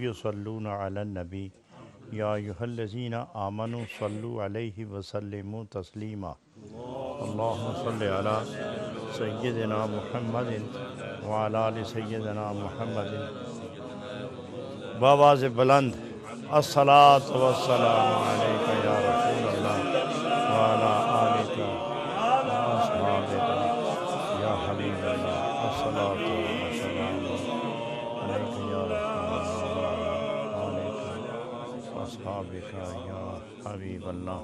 یصلون علی النبی یا ایھا الذین آمنوا صلوا علیہ وسلموا تسلیما اللہم صلی علی سیدنا محمد وعلی آل سیدنا محمد بآواز بلند الصلاۃ والسلام علیک یا رسول اللہ وعلی آلک واصحابک یا حبیب اللہ الصلاۃ والسلام علیک یا رسول اللہ وعلی آلک واصحابک یا حبیب اللہ۔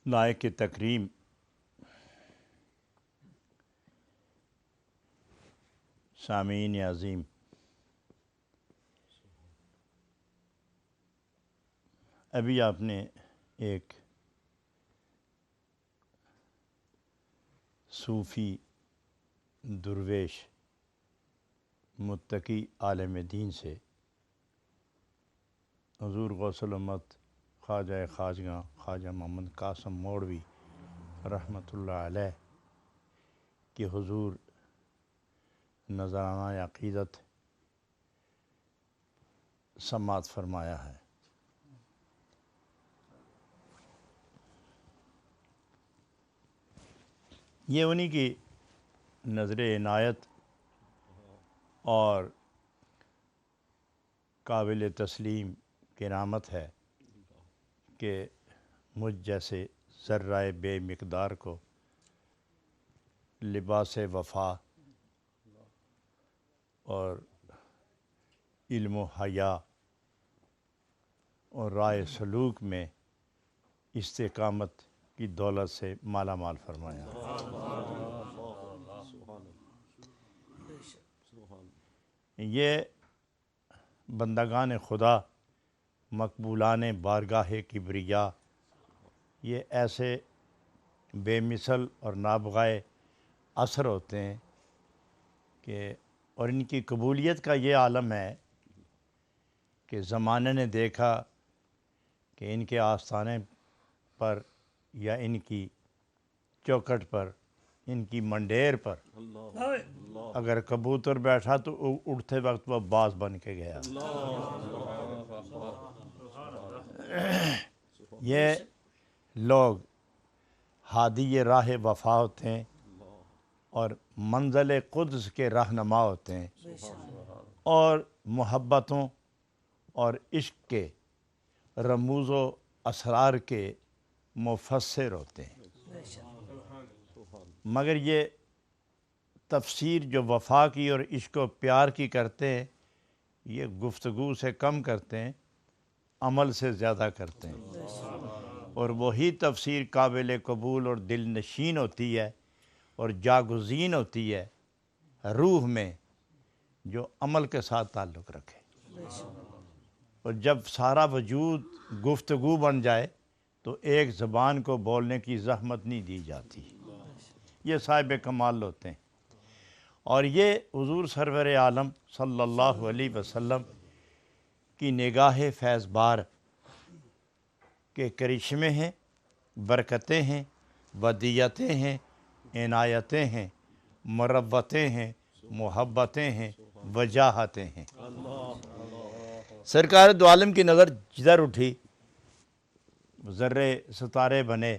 لائق تکریم سامعین عظیم، ابھی آپ نے ایک صوفی درویش متقی عالم دین سے حضور غوث الامت خواجہ خواجگاں خواجہ محمد قاسم موڑوی رحمۃ اللہ علیہ کہ حضور نذرانہ عقیدت سماعت فرمایا ہے۔ یہ انہی کی نظر عنایت اور قابل تسلیم کرامت ہے کہ مجھ جیسے ذرہ بے مقدار کو لباس وفا اور علم و حیا اور رائے سلوک میں استقامت کی دولت سے مالا مال فرمایا۔ یہ بندگان خدا مقبولان بارگاہ کبریا، یہ ایسے بے مثل اور نابغہ اثر ہوتے ہیں کہ اور ان کی قبولیت کا یہ عالم ہے کہ زمانے نے دیکھا کہ ان کے آستانے پر یا ان کی چوکھٹ پر، ان کی منڈیر پر اگر کبوتر بیٹھا تو اٹھتے وقت وہ باز بن کے گیا۔ یہ لوگ ہادی راہ وفا ہوتے ہیں اور منزل قدس کے رہنما ہوتے ہیں اور محبتوں اور عشق کے رموز و اسرار کے مفسر ہوتے ہیں۔ مگر یہ تفسیر جو وفا کی اور عشق و پیار کی کرتے ہیں، یہ گفتگو سے کم کرتے ہیں، عمل سے زیادہ کرتے ہیں، اور وہی تفسیر قابل قبول اور دل نشین ہوتی ہے اور جاگزین ہوتی ہے روح میں جو عمل کے ساتھ تعلق رکھے۔ اور جب سارا وجود گفتگو بن جائے تو ایک زبان کو بولنے کی زحمت نہیں دی جاتی۔ یہ صاحب کمال ہوتے ہیں، اور یہ حضور سرور عالم صلی اللہ علیہ وسلم کی نگاہ فیض بار کے کرشمے ہیں، برکتیں ہیں، ودیتیں ہیں، عنایتیں ہیں، مروتیں ہیں، محبتیں ہیں، وجاہتیں ہیں۔ سرکار دو عالم کی نظر جدھر اٹھی ذرے ستارے بنے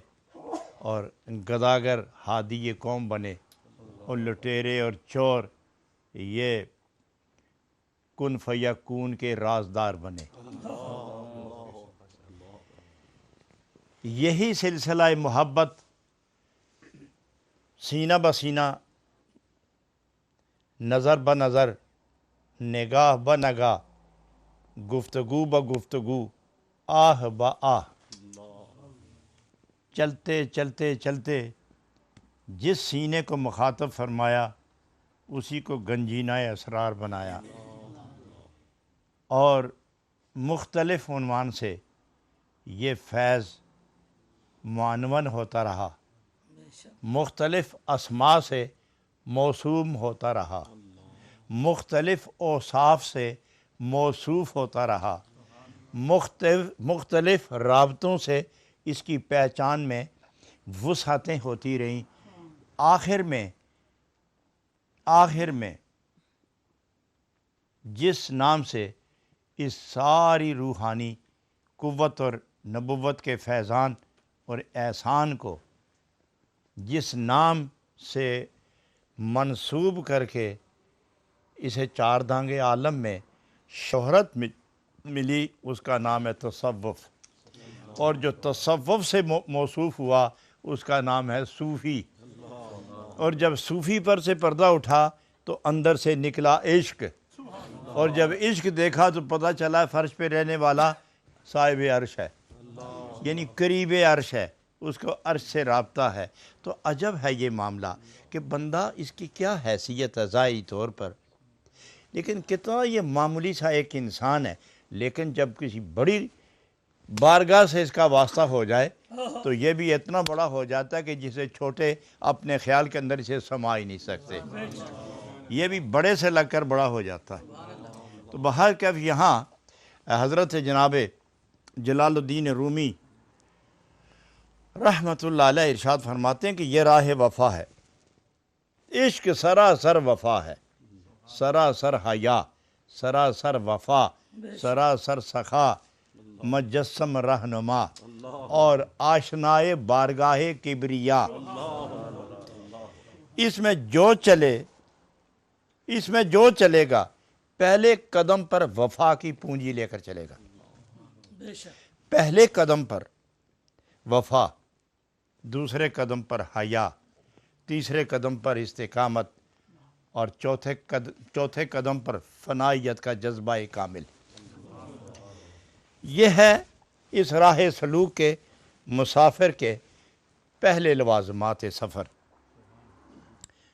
اور گداگر ہادی قوم بنے اور لٹیرے اور چور یہ کن فیکون کے رازدار بنے۔ یہی سلسلہ محبت سینہ بسینہ، نظر بنظر، نگاہ بنگاہ، گفتگو بگفتگو، آہ با آہ، چلتے چلتے چلتے جس سینے کو مخاطب فرمایا اسی کو گنجینہ اسرار بنایا، اور مختلف عنوان سے یہ فیض معنون ہوتا رہا، مختلف اسماء سے موسوم ہوتا رہا، مختلف اوصاف سے موصوف ہوتا رہا، مختلف رابطوں سے اس کی پہچان میں وسعتیں ہوتی رہیں۔ آخر میں جس نام سے اس ساری روحانی قوت اور نبوت کے فیضان اور احسان کو جس نام سے منسوب کر کے اسے چار دانگے عالم میں شہرت ملی، اس کا نام ہے تصوف، اور جو تصوف سے موصوف ہوا اس کا نام ہے صوفی، اور جب صوفی پر سے پردہ اٹھا تو اندر سے نکلا عشق، اور جب عشق دیکھا تو پتہ چلا فرش پہ رہنے والا صاحب عرش ہے، یعنی قریب عرش ہے، اس کو عرش سے رابطہ ہے۔ تو عجب ہے یہ معاملہ کہ بندہ اس کی کیا حیثیت ہے ذاتی طور پر، لیکن کتنا یہ معمولی سا ایک انسان ہے، لیکن جب کسی بڑی بارگاہ سے اس کا واسطہ ہو جائے تو یہ بھی اتنا بڑا ہو جاتا ہے کہ جسے چھوٹے اپنے خیال کے اندر اسے سما ہی نہیں سکتے، یہ بھی بڑے سے لگ کر بڑا ہو جاتا ہے۔ تو بہرکیف یہاں حضرت جناب جلال الدین رومی رحمۃ اللہ علیہ ارشاد فرماتے ہیں کہ یہ راہ وفا ہے، عشق سراسر وفا ہے، سراسر حیا، سراسر وفا، سراسر سخا، مجسم رہنما اور آشنائے بارگاہ کبریا۔ اس میں جو چلے گا پہلے قدم پر وفا کی پونجی لے کر چلے گا، پہلے قدم پر وفا، دوسرے قدم پر حیا، تیسرے قدم پر استقامت، اور چوتھے قدم پر فنائیت کا جذبہ کامل۔ یہ ہے اس راہ سلوک کے مسافر کے پہلے لوازمات سفر۔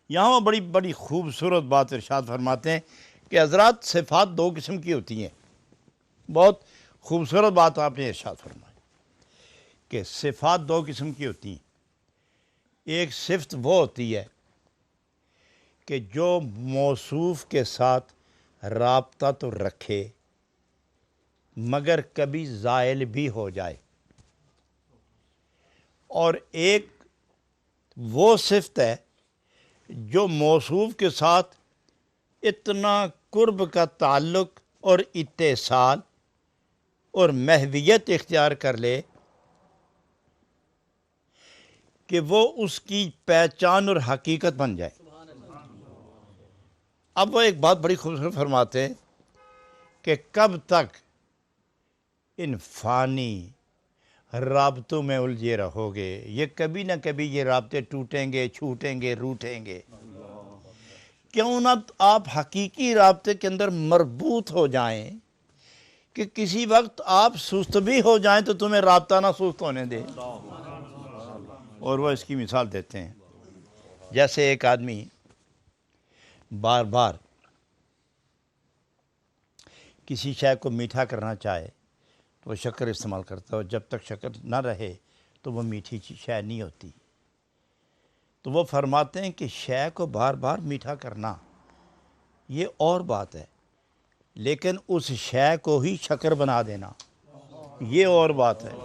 یہاں وہ بڑی بڑی خوبصورت بات ارشاد فرماتے ہیں کہ حضرات صفات دو قسم کی ہوتی ہیں، بہت خوبصورت بات آپ نے ارشاد فرمائی کہ صفات دو قسم کی ہوتی ہیں۔ ایک صفت وہ ہوتی ہے کہ جو موصوف کے ساتھ رابطہ تو رکھے مگر کبھی زائل بھی ہو جائے، اور ایک وہ صفت ہے جو موصوف کے ساتھ اتنا قرب کا تعلق اور اتصال اور محویت اختیار کر لے کہ وہ اس کی پہچان اور حقیقت بن جائے۔ اب وہ ایک بات بڑی خوبصورت فرماتے ہیں کہ کب تک ان فانی رابطوں میں الجھے رہو گے، یہ کبھی نہ کبھی یہ رابطے ٹوٹیں گے، چھوٹیں گے، روٹیں گے۔ کیوں نہ آپ حقیقی رابطے کے اندر مربوط ہو جائیں کہ کسی وقت آپ سست بھی ہو جائیں تو تمہیں رابطہ نہ سست ہونے دے۔ اور وہ اس کی مثال دیتے ہیں، جیسے ایک آدمی بار بار کسی شے کو میٹھا کرنا چاہے تو وہ شکر استعمال کرتا ہے، اور جب تک شکر نہ رہے تو وہ میٹھی شے نہیں ہوتی۔ تو وہ فرماتے ہیں کہ شے کو بار بار میٹھا کرنا یہ اور بات ہے، لیکن اس شے کو ہی شکر بنا دینا یہ اور بات ہے۔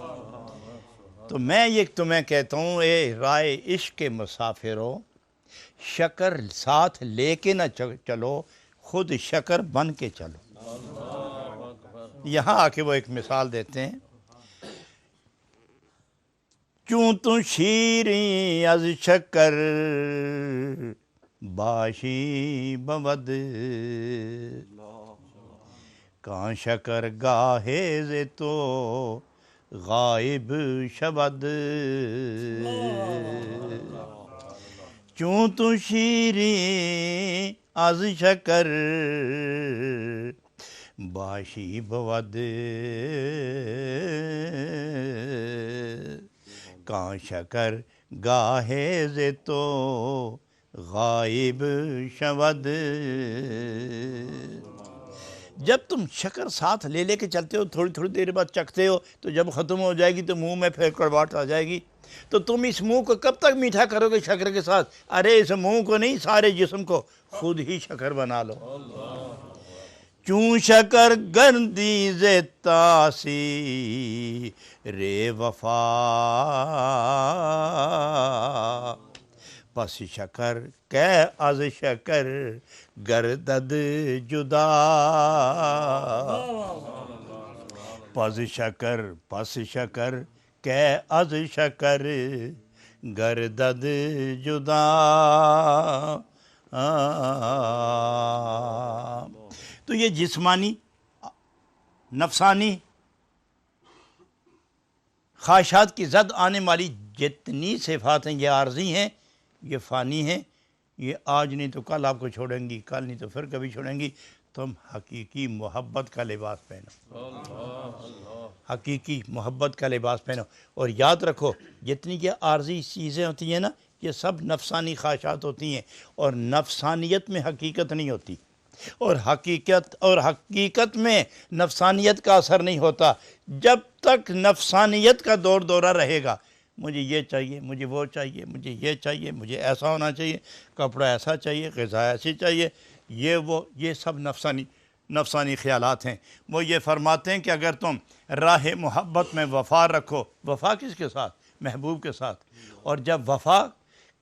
تو میں یہ تمہیں کہتا ہوں، اے رائے عشق کے مسافروں، شکر ساتھ لے کے نہ چلو، خود شکر بن کے چلو۔ یہاں آ کے وہ ایک مثال دیتے ہیں، چوں تو شیریں از شکر باشی بود، کان شکر گاہے ز تو غائب شود، چوں تو شیریں از شکر باشی بود، کان شکر گاہے ز تو غائب شود۔ جب تم شکر ساتھ لے لے کے چلتے ہو، تھوڑی تھوڑی دیر بعد چکھتے ہو، تو جب ختم ہو جائے گی تو منہ میں پھر کڑواہٹ آ جائے گی، تو تم اس منہ کو کب تک میٹھا کرو گے شکر کے ساتھ؟ ارے اس منہ کو نہیں، سارے جسم کو خود ہی شکر بنا لو۔ چوں شکر گردی ز تاثیر وفا، پس شکر کہ از شکر گردد جدا، پس شکر کہ از شکر گردد جدا۔ تو یہ جسمانی نفسانی خواہشات کی زد آنے والی جتنی صفات ہیں یہ عارضی ہیں، یہ فانی ہیں، یہ آج نہیں تو کل آپ کو چھوڑیں گی، کل نہیں تو پھر کبھی چھوڑیں گی۔ تم حقیقی محبت کا لباس پہنو، حقیقی محبت کا لباس پہنو، اور یاد رکھو جتنی یہ عارضی چیزیں ہوتی ہیں نا، یہ سب نفسانی خواہشات ہوتی ہیں، اور نفسانیت میں حقیقت نہیں ہوتی، اور حقیقت میں نفسانیت کا اثر نہیں ہوتا جب تک نفسانیت کا دور دورہ رہے گا۔ مجھے یہ چاہیے، مجھے وہ چاہیے، مجھے یہ چاہیے، مجھے ایسا ہونا چاہیے، کپڑا ایسا چاہیے، غذا ایسی چاہیے، یہ سب نفسانی خیالات ہیں۔ وہ یہ فرماتے ہیں کہ اگر تم راہ محبت میں وفا رکھو، وفا کس کے ساتھ؟ محبوب کے ساتھ، اور جب وفا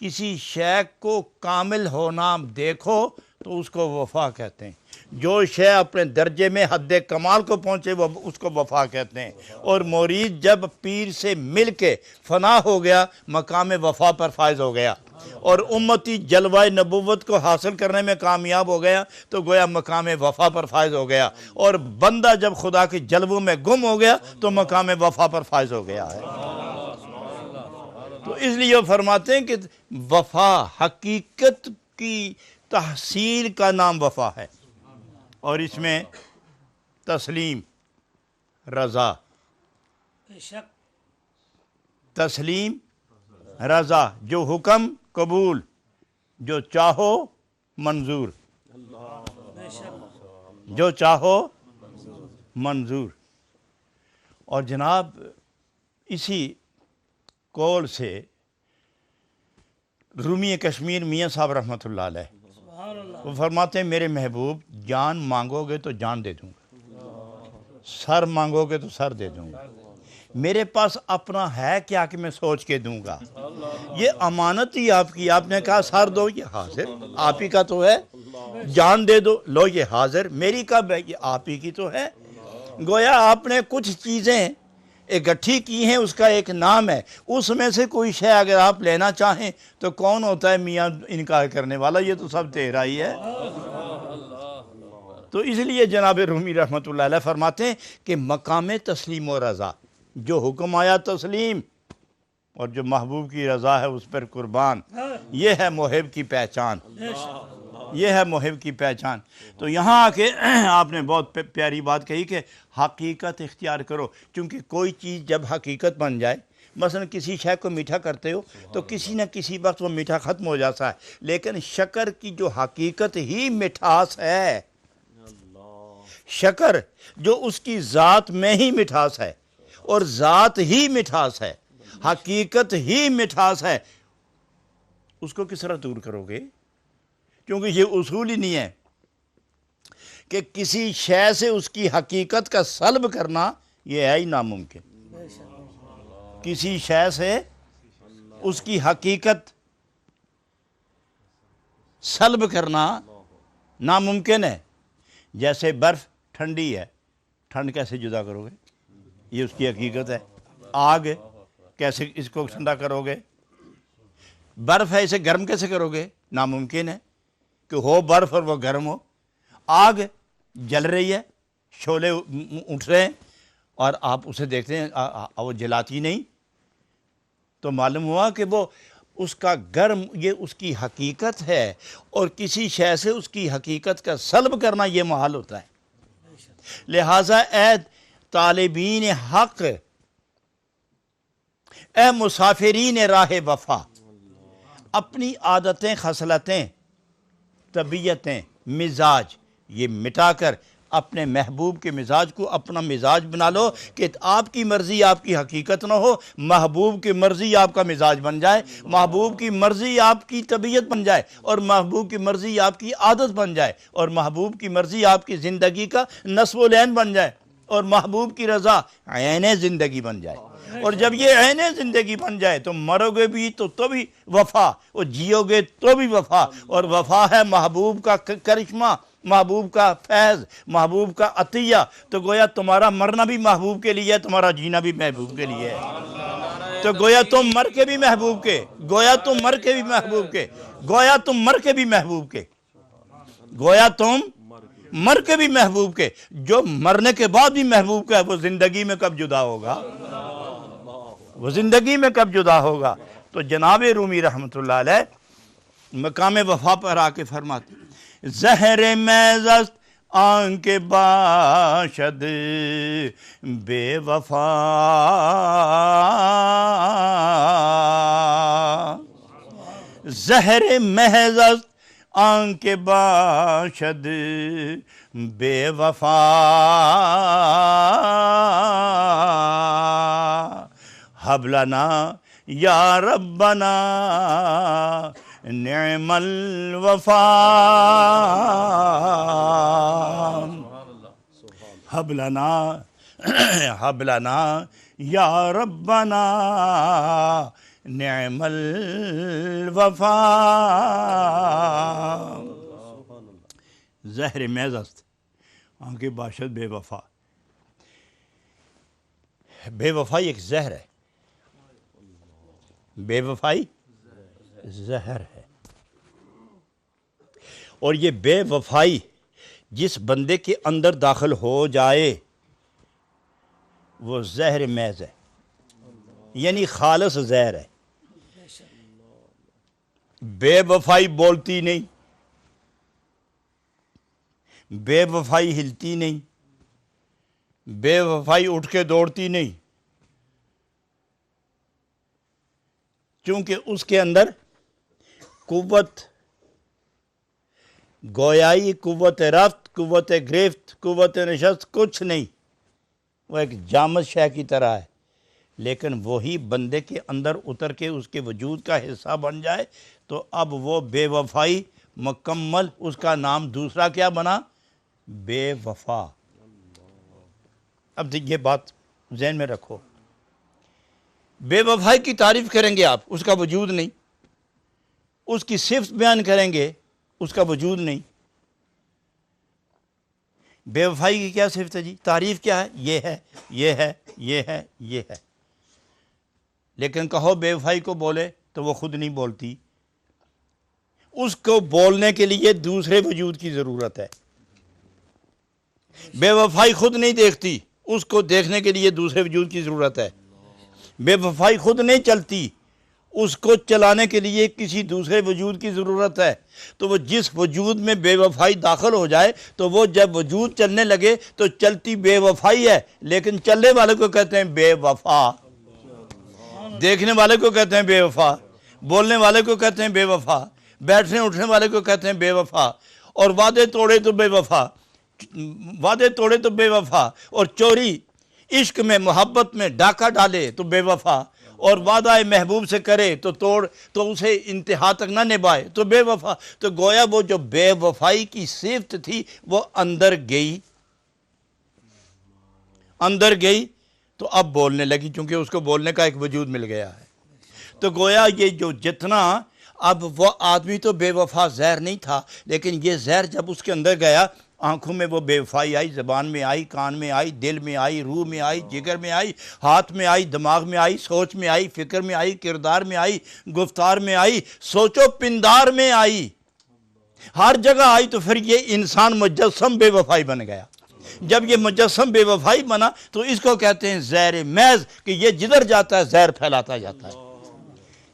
کسی شے کو کامل ہونا دیکھو تو اس کو وفا کہتے ہیں۔ جو شے اپنے درجے میں حد کمال کو پہنچے وہ اس کو وفا کہتے ہیں، اور مرید جب پیر سے مل کے فنا ہو گیا مقام وفا پر فائز ہو گیا، اور امتی جلوہ نبوت کو حاصل کرنے میں کامیاب ہو گیا تو گویا مقام وفا پر فائز ہو گیا، اور بندہ جب خدا کے جلووں میں گم ہو گیا تو مقام وفا پر فائز ہو گیا ہے۔ تو اس لیے وہ فرماتے ہیں کہ وفا، حقیقت کی تحصیل کا نام وفا ہے، اور اس میں تسلیم، رضا، تسلیم، رضا، جو حکم قبول، جو چاہو منظور، جو چاہو منظور۔ اور جناب اسی قول سے رومی کشمیر میاں صاحب رحمۃ اللہ علیہ وہ فرماتے ہیں میرے محبوب جان مانگو گے تو جان دے دوں گا، سر مانگو گے تو سر دے دوں گا، میرے پاس اپنا ہے کیا کہ میں سوچ کے دوں گا، یہ امانت ہی آپ کی، آپ نے کہا سر دو، یہ حاضر آپ ہی کا تو ہے، جان دے دو، لو یہ حاضر میری کب ہے، یہ آپ ہی کی تو ہے۔ گویا آپ نے کچھ چیزیں اکٹھی کی ہیں، اس کا ایک نام ہے، اس میں سے کوئی شے اگر آپ لینا چاہیں تو کون ہوتا ہے میاں انکار کرنے والا؟ یہ تو سب تیرا ہی ہے۔ تو اس لیے جناب رومی رحمۃ اللہ علیہ فرماتے ہیں کہ مقام تسلیم و رضا، جو حکم آیا تسلیم اور جو محبوب کی رضا ہے اس پر قربان، یہ ہے محب کی پہچان، یہ ہے محب کی پہچان۔ تو یہاں آ کے آپ نے بہت پیاری بات کہی کہ حقیقت اختیار کرو، کیونکہ کوئی چیز جب حقیقت بن جائے، مثلا کسی شے کو میٹھا کرتے ہو تو کسی نہ کسی وقت وہ میٹھا ختم ہو جاتا ہے، لیکن شکر کی جو حقیقت ہی مٹھاس ہے، شکر جو اس کی ذات میں ہی مٹھاس ہے، اور ذات ہی مٹھاس ہے، حقیقت ہی مٹھاس ہے، اس کو کس طرح دور کرو گے؟ کیونکہ یہ اصول ہی نہیں ہے کہ کسی شے سے اس کی حقیقت کا سلب کرنا، یہ ہے ہی ناممکن۔ کسی شے سے اس کی حقیقت سلب کرنا ناممکن ہے۔ جیسے برف ٹھنڈی ہے، ٹھنڈ کیسے جدا کرو گے؟ یہ اس کی حقیقت ہے۔ آگ کیسے اس کو ٹھنڈا کرو گے؟ برف ہے، اسے گرم کیسے کرو گے؟ ناممکن ہے کہ ہو برف اور وہ گرم ہو۔ آگ جل رہی ہے، شعلے اٹھ رہے ہیں، اور آپ اسے دیکھتے ہیں وہ جلاتی نہیں، تو معلوم ہوا کہ وہ اس کا گرم، یہ اس کی حقیقت ہے، اور کسی شے سے اس کی حقیقت کا سلب کرنا یہ محال ہوتا ہے۔ لہٰذا اے طالبین حق، اے مسافرین راہ وفا، اپنی عادتیں، خصلتیں، طبیعتیں، مزاج یہ مٹا کر اپنے محبوب کے مزاج کو اپنا مزاج بنا لو کہ آپ کی مرضی آپ کی حقیقت نہ ہو، محبوب کی مرضی آپ کا مزاج بن جائے، محبوب کی مرضی آپ کی طبیعت بن جائے، اور محبوب کی مرضی آپ کی عادت بن جائے، اور محبوب کی مرضی آپ کی زندگی کا نصب و لعن بن جائے، اور محبوب کی رضا عین زندگی بن جائے۔ اور جب یہ عین زندگی بن جائے تو مرو گے بھی تو بھی وفا، اور جیو گے تو بھی وفا، اور وفا ہے محبوب کا کرشمہ، محبوب کا فیض، محبوب کا عطیہ، تو گویا تمہارا مرنا بھی محبوب کے لیے ہے، تمہارا جینا بھی محبوب کے لیے ہے، تو گویا تم مر کے بھی محبوب کے، گویا تم مر کے بھی محبوب کے، گویا تم مر کے بھی محبوب کے، گویا تم مر کے بھی محبوب کے، جو مرنے کے بعد بھی محبوب کا ہے وہ زندگی میں کب جدا ہوگا، وہ زندگی میں کب جدا ہوگا۔ تو جناب رومی رحمۃ اللہ علیہ مقام وفا پر آ کے فرماتے زہر میزست آنکھ باشد بے وفا، زہر محض آنکھ باشد بے وفا، حب لنا یا ربنا نعم الوفا، حب لنا یا ربنا نعم الوفا، زہر میزست آنکھ باشد بے وفا، بے وفائی ایک زہر ہے، بے وفائی زہر ہے، اور یہ بے وفائی جس بندے کے اندر داخل ہو جائے وہ زہر میز ہے، یعنی خالص زہر ہے۔ بے وفائی بولتی نہیں، بے وفائی ہلتی نہیں، بے وفائی اٹھ کے دوڑتی نہیں، چونکہ اس کے اندر قوت گویائی، قوت رفت، قوت گرفت، قوت نشست کچھ نہیں، وہ ایک جامد شے کی طرح ہے، لیکن وہی بندے کے اندر اتر کے اس کے وجود کا حصہ بن جائے تو اب وہ بے وفائی مکمل، اس کا نام دوسرا کیا بنا؟ بے وفا۔ اب یہ بات ذہن میں رکھو، بے وفائی کی تعریف کریں گے آپ، اس کا وجود نہیں، اس کی صفت بیان کریں گے، اس کا وجود نہیں۔ بے وفائی کی کیا صفت ہے جی؟ تعریف کیا ہے؟ یہ ہے، یہ ہے، یہ ہے، یہ ہے، لیکن کہو بے وفائی کو بولے تو وہ خود نہیں بولتی، اس کو بولنے کے لیے دوسرے وجود کی ضرورت ہے۔ بے وفائی خود نہیں دیکھتی، اس کو دیکھنے کے لیے دوسرے وجود کی ضرورت ہے۔ بے وفائی خود نہیں چلتی، اس کو چلانے کے لیے کسی دوسرے وجود کی ضرورت ہے۔ تو وہ جس وجود میں بے وفائی داخل ہو جائے تو وہ جب وجود چلنے لگے تو چلتی بے وفائی ہے، لیکن چلنے والے کو کہتے ہیں بے وفا، دیکھنے والے کو کہتے ہیں بے وفا، بولنے والے کو کہتے ہیں بے وفا، بیٹھنے اٹھنے والے کو کہتے ہیں بے وفا، اور وعدے توڑے تو بے وفا، وعدے توڑے تو بے وفا، اور چوری عشق میں محبت میں ڈاکہ ڈالے تو بے وفا، اور وعدہ محبوب سے کرے تو توڑ تو اسے انتہا تک نہ نبھائے تو بے وفا۔ تو گویا وہ جو بے وفائی کی صفت تھی وہ اندر گئی، اندر گئی تو اب بولنے لگی، چونکہ اس کو بولنے کا ایک وجود مل گیا ہے۔ تو گویا یہ جو جتنا اب وہ آدمی تو بے وفا زہر نہیں تھا، لیکن یہ زہر جب اس کے اندر گیا، آنکھوں میں وہ بے وفائی آئی، زبان میں آئی، کان میں آئی، دل میں آئی، روح میں آئی، جگر میں آئی، ہاتھ میں آئی، دماغ میں آئی، سوچ میں آئی، فکر میں آئی، کردار میں آئی، گفتار میں آئی، سوچو پندار میں آئی، ہر جگہ آئی۔ تو پھر یہ انسان مجسم بے وفائی بن گیا۔ جب یہ مجسم بے وفائی بنا تو اس کو کہتے ہیں زہر میز، کہ یہ جدھر جاتا ہے زہر پھیلاتا جاتا ہے،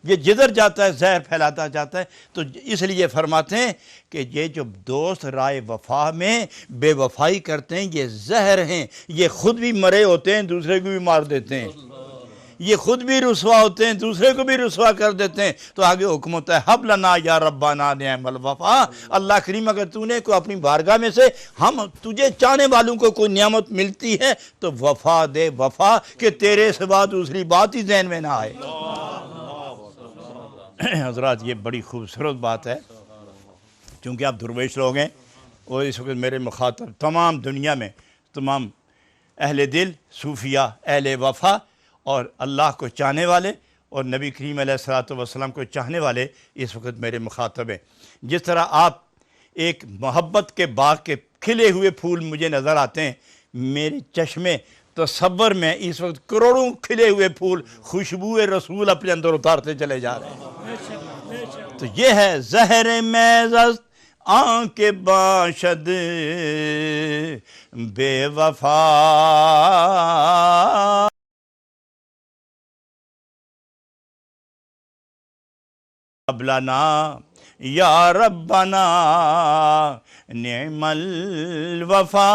یہ جدھر جاتا ہے زہر پھیلاتا جاتا ہے۔ تو اس لیے فرماتے ہیں کہ یہ جو دوست رائے وفا میں بے وفائی کرتے ہیں یہ زہر ہیں، یہ خود بھی مرے ہوتے ہیں، دوسرے کو بھی مار دیتے ہیں، یہ خود بھی رسوا ہوتے ہیں، دوسرے کو بھی رسوا کر دیتے ہیں۔ تو آگے حکم ہوتا ہے حب لنا یا ربنا نعم الوفا، اللہ کریم اگر تو نے کوئی اپنی بارگاہ میں سے ہم تجھے چاہنے والوں کو کوئی نعمت ملتی ہے تو وفا دے، وفا کہ تیرے سوا دوسری بات ہی ذہن میں نہ آئے۔ حضرات یہ بڑی خوبصورت بات ہے، چونکہ آپ درویش لوگ ہیں اور اس وقت میرے مخاطب تمام دنیا میں تمام اہل دل، صوفیہ، اہل وفا اور اللہ کو چاہنے والے اور نبی کریم علیہ الصلوۃ والسلام کو چاہنے والے اس وقت میرے مخاطب ہیں۔ جس طرح آپ ایک محبت کے باغ کے کھلے ہوئے پھول مجھے نظر آتے ہیں، میرے چشمے تصور میں اس وقت کروڑوں کھلے ہوئے پھول خوشبو رسول اپنے اندر اتارتے چلے جا رہے ہیں۔ تو یہ ہے زہر میزز آنکھ باشد بے وفا، ابلنا یا ربنا نعم الوفا۔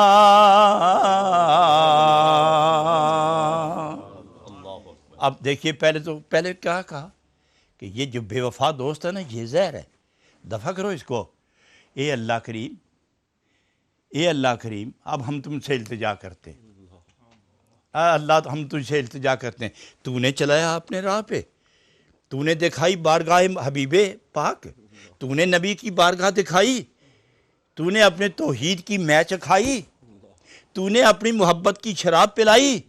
اب دیکھیے پہلے کیا کہا کہ یہ جو بے وفا دوست ہے نا، یہ زہر ہے، دفع کرو اس کو۔ اے اللہ کریم، اے اللہ کریم، اب ہم تم سے التجا کرتے ہیں، اللہ ہم تجھ سے التجا کرتے ہیں، تو نے چلایا اپنے راہ پہ، تو نے دکھائی بارگاہ حبیب پاک، تو نے نبی کی بارگاہ دکھائی، تو نے اپنے توحید کی میں چکھائی، تو نے اپنی محبت کی شراب پلائی۔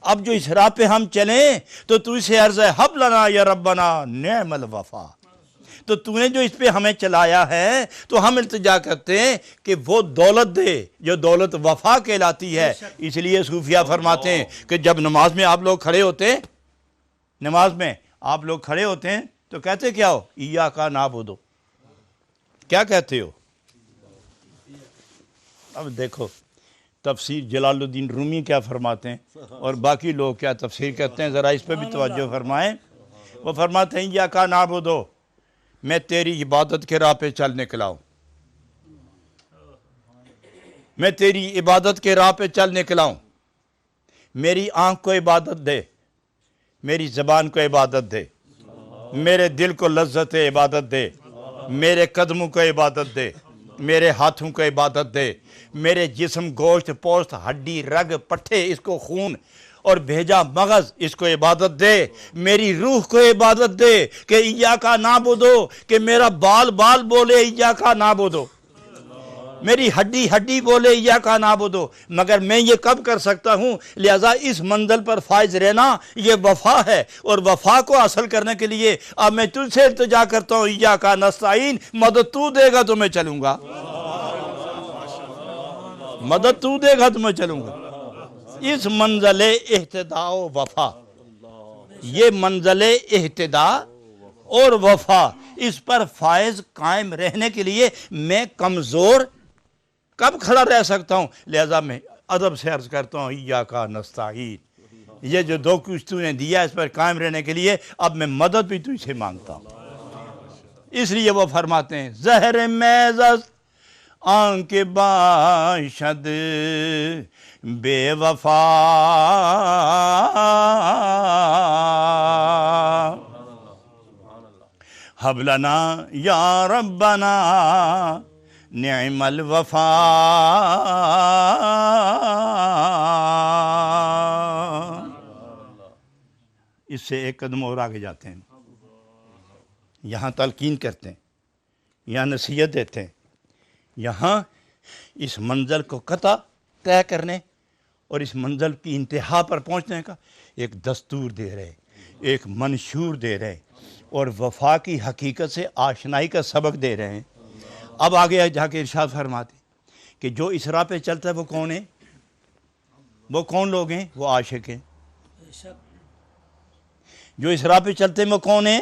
اب جو اس راہ پہ ہم چلیں تو تو اسے عرض ہے حب لنا یا ربنا نعم الوفا۔ تو تو نے جو اس پہ ہمیں چلایا ہے تو ہم التجا کرتے ہیں کہ وہ دولت دے جو دولت وفا کہلاتی ہے۔ اس لیے صوفیہ فرماتے ہیں کہ جب نماز میں آپ لوگ کھڑے ہوتے ہیں، نماز میں آپ لوگ کھڑے ہوتے ہیں تو کہتے کیا ہو؟ ایاکا نعبدو، کیا کہتے ہو؟ اب دیکھو تفسیر جلال الدین رومی کیا فرماتے ہیں اور باقی لوگ کیا تفسیر کرتے ہیں، ذرا اس پہ بھی توجہ فرمائیں۔ وہ فرماتے ہیں ایاکا نعبدو، میں تیری عبادت کے راہ پہ چل نکلا ہوں، میں تیری عبادت کے راہ پہ چل نکلا ہوں، میری آنکھ کو عبادت دے، میری زبان کو عبادت دے، میرے دل کو لذت عبادت دے، میرے قدموں کو عبادت دے، میرے ہاتھوں کو عبادت دے، میرے جسم گوشت پوست ہڈی رگ پٹھے اس کو خون اور بھیجا مغز اس کو عبادت دے، میری روح کو عبادت دے کہ ایاکا نعبدو، کہ میرا بال بال بولے ایاکا نعبدو، میری ہڈی ہڈی بولے ایاکا نعبدو۔ مگر میں یہ کب کر سکتا ہوں؟ لہذا اس منزل پر فائز رہنا یہ وفا ہے، اور وفا کو حاصل کرنے کے لیے اب میں تجھ سے التجا کرتا ہوں ایاکا نستعین، مدد تو دے گا تو میں چلوں گا، مدد تو دے گا تو میں چلوں گا۔ اس منزل اہتداء و وفا، یہ منزل اہتداء اور وفا، اس پر فائز قائم رہنے کے لیے میں کمزور کب کھڑا رہ سکتا ہوں؟ لہذا میں ادب سے عرض کرتا ہوں ایاکا نستعین، یہ جو دو کچھ تو نے دیا اس پر قائم رہنے کے لیے اب میں مدد بھی تجھ سے مانگتا ہوں۔ اس لیے وہ فرماتے ہیں زہر میزز آنکھ باشد بے وفا، حب لنا یا ربنا نعم الوفا۔ اس سے ایک قدم اور آگے جاتے ہیں، یہاں تلقین کرتے ہیں، یہاں نصیحت دیتے ہیں، یہاں اس منزل کو قطع طے کرنے اور اس منزل کی انتہا پر پہنچنے کا ایک دستور دے رہے، ایک منشور دے رہے اور وفا کی حقیقت سے آشنائی کا سبق دے رہے ہیں۔ اب آگے جا کے ارشاد فرماتے کہ جو اس راہ پہ چلتا ہے وہ کون ہے؟ وہ کون لوگ ہیں؟ وہ عاشق ہیں۔ جو اس راہ پہ چلتے ہیں وہ کون ہیں؟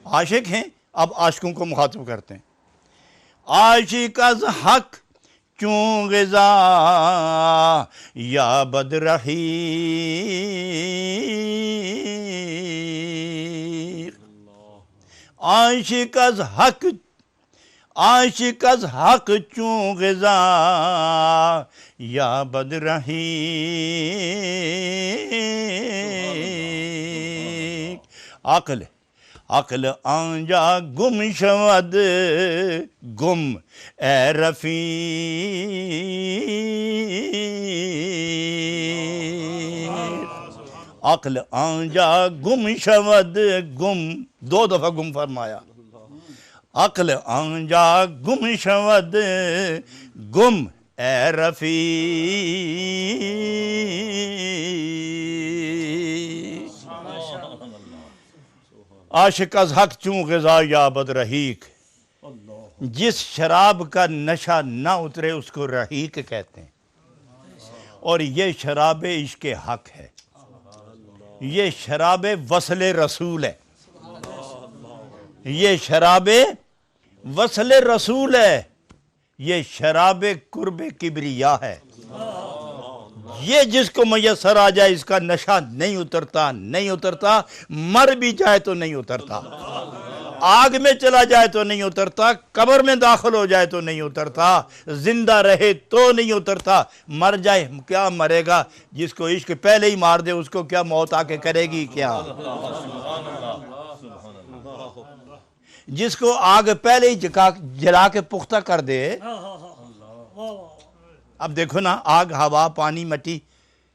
عاشق ہیں۔ اب عاشقوں کو مخاطب کرتے ہیں، عاشق از حق چون غذا یا بد رحیق، عاشق از حق، عاشق از حق چون غذا یا بد رحیق، عقل آنجا گم شود گم اے رفیق، عقل آنجا گم شود گم، دو دفعہ گم فرمایا، عقل آنجا گم شود گم اے رفیق۔ عاشق از حق چوں غذا یابد رحیق، جس شراب کا نشہ نہ اترے اس کو رحیق کہتے ہیں، اور یہ شراب عشق حق ہے، یہ شراب وصل رسول ہے، یہ شراب وصل رسول ہے، یہ شراب قرب کبریا ہے۔ یہ جس کو میسر آ جائے اس کا نشہ نہیں اترتا، مر بھی جائے تو نہیں اترتا، آگ میں چلا جائے تو نہیں اترتا، قبر میں داخل ہو جائے تو نہیں اترتا، زندہ رہے تو نہیں اترتا، مر جائے کیا مرے گا؟ جس کو عشق پہلے ہی مار دے اس کو کیا موت آ کے کرے گی کیا؟ جس کو آگ پہلے ہی جلا کے پختہ کر دے، اب دیکھو نا، آگ، ہوا، پانی، مٹی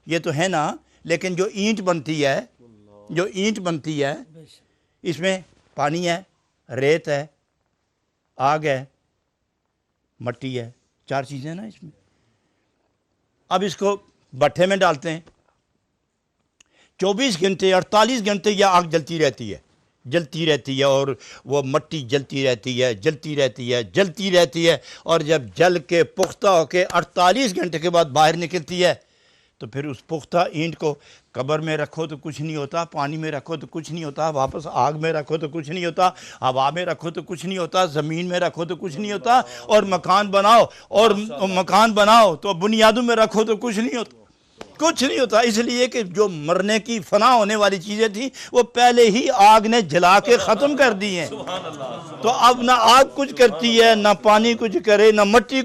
یہ تو ہے نا، لیکن جو اینٹ بنتی ہے اس میں پانی ہے، ریت ہے، آگ ہے، مٹی ہے، 4 چیزیں نا اس میں۔ اب اس کو بھٹے میں ڈالتے ہیں، 24 گھنٹے 48 گھنٹے یہ آگ جلتی رہتی ہے اور وہ مٹی جلتی رہتی ہے، اور جب جل کے پختہ ہو کے 48 گھنٹے کے بعد باہر نکلتی ہے تو پھر اس پختہ اینٹ کو قبر میں رکھو تو کچھ نہیں ہوتا، پانی میں رکھو تو کچھ نہیں ہوتا، واپس آگ میں رکھو تو کچھ نہیں ہوتا، ہوا میں رکھو تو کچھ نہیں ہوتا، زمین میں رکھو تو کچھ نہیں ہوتا، اور مکان بناؤ تو بنیادوں میں رکھو تو کچھ نہیں ہوتا، اس لیے کہ جو مرنے کی فنا ہونے والی چیزیں تھیں وہ پہلے ہی آگ نے جلا کے ختم کر دی ہیں۔ تو اب نہ آگ کچھ کرتی ہے، نہ پانی کچھ کرے، نہ مٹی